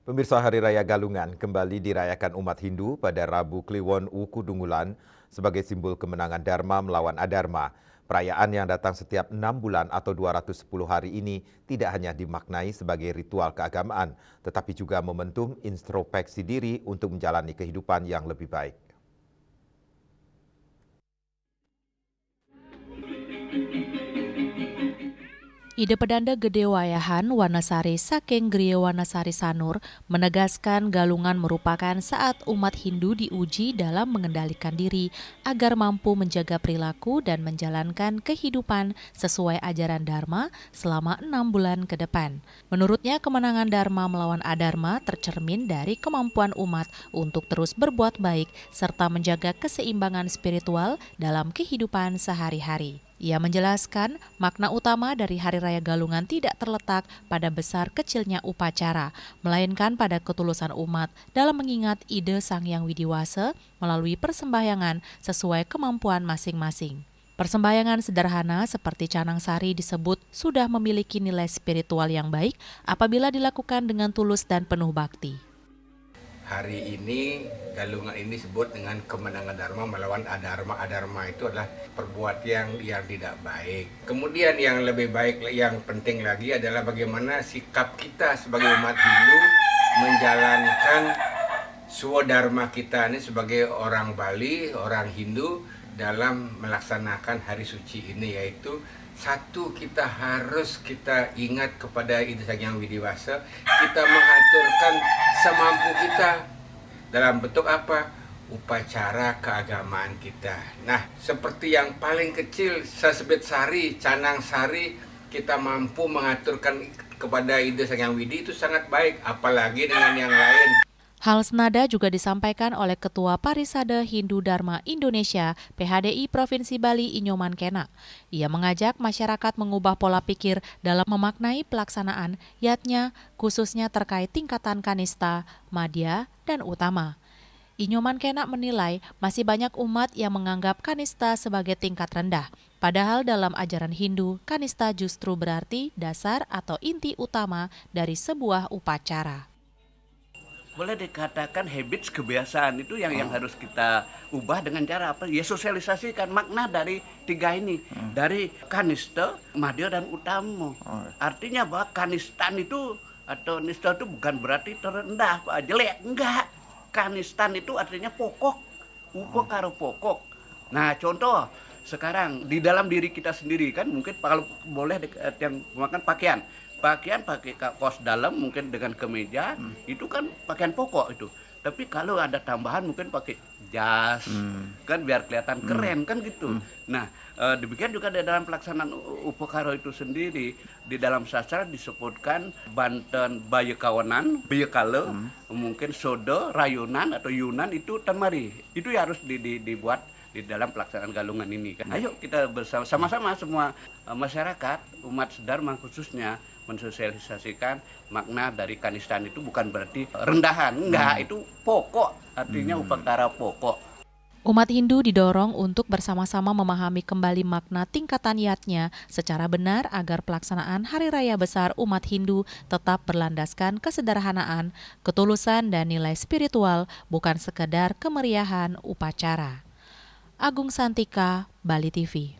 Pemirsa, Hari Raya Galungan kembali dirayakan umat Hindu pada Rabu Kliwon Wukudungulan sebagai simbol kemenangan Dharma melawan Adharma. Perayaan yang datang setiap 6 bulan atau 210 hari ini tidak hanya dimaknai sebagai ritual keagamaan, tetapi juga momentum introspeksi diri untuk menjalani kehidupan yang lebih baik. Ide Pedanda Gede Wayahan Wanasari saking Griya Wanasari Sanur menegaskan Galungan merupakan saat umat Hindu diuji dalam mengendalikan diri agar mampu menjaga perilaku dan menjalankan kehidupan sesuai ajaran Dharma selama 6 bulan ke depan. Menurutnya, kemenangan Dharma melawan Adharma tercermin dari kemampuan umat untuk terus berbuat baik serta menjaga keseimbangan spiritual dalam kehidupan sehari-hari. Ia menjelaskan makna utama dari Hari Raya Galungan tidak terletak pada besar kecilnya upacara, melainkan pada ketulusan umat dalam mengingat ide Sang Hyang Widiwasa melalui persembahyangan sesuai kemampuan masing-masing. Persembahyangan sederhana seperti canang sari disebut sudah memiliki nilai spiritual yang baik apabila dilakukan dengan tulus dan penuh bakti. Hari ini Galungan ini disebut dengan kemenangan Dharma melawan Adharma. Adharma itu adalah perbuatan yang tidak baik. Kemudian yang lebih baik, yang penting lagi adalah bagaimana sikap kita sebagai umat Hindu menjalankan Swadharma kita ini sebagai orang Bali, orang Hindu dalam melaksanakan hari suci ini, yaitu satu, kita ingat kepada Ide Sang Hyang Widiwasa, kita mengaturkan semampu kita dalam bentuk apa? Upacara keagamaan kita. Nah, seperti yang paling kecil, sesebit sari, canang sari, kita mampu mengaturkan kepada Ide Sang Hyang Widi itu sangat baik, apalagi dengan yang lain. Hal senada juga disampaikan oleh Ketua Parisade Hindu Dharma Indonesia PHDI Provinsi Bali Inyoman Kena. Ia mengajak masyarakat mengubah pola pikir dalam memaknai pelaksanaan yatnya khususnya terkait tingkatan kanista, madya, dan utama. Inyoman Kena menilai masih banyak umat yang menganggap kanista sebagai tingkat rendah. Padahal dalam ajaran Hindu, kanista justru berarti dasar atau inti utama dari sebuah upacara. Boleh dikatakan habits, kebiasaan itu yang harus kita ubah dengan cara apa? Ya sosialisasikan makna dari tiga ini, dari kanista, madya, dan utama. Artinya bahwa kanistan itu atau nista itu bukan berarti terendah, jelek, enggak. Kanistan itu artinya pokok, upakara pokok. Nah, contoh sekarang di dalam diri kita sendiri kan mungkin kalau boleh yang memakan pakaian pakai kaos dalam mungkin dengan kemeja, itu kan pakaian pokok itu. Tapi kalau ada tambahan mungkin pakai jas, kan biar kelihatan keren kan gitu. Nah, demikian juga di dalam pelaksanaan upakara itu sendiri. Di dalam sastra disebutkan Banten Bayekawanan, Bayekale, mungkin Sodo, Rayunan atau Yunan itu temari. Itu ya harus dibuat di dalam pelaksanaan Galungan ini kan. Ayo kita bersama-sama semua masyarakat, umat Dharma khususnya mensosialisasikan makna dari kanistan itu bukan berarti rendahan, enggak, itu pokok, artinya upacara pokok. Umat Hindu didorong untuk bersama-sama memahami kembali makna tingkatan yatnya secara benar agar pelaksanaan Hari Raya Besar umat Hindu tetap berlandaskan kesederhanaan, ketulusan, dan nilai spiritual, bukan sekedar kemeriahan upacara. Agung Santika, Bali TV.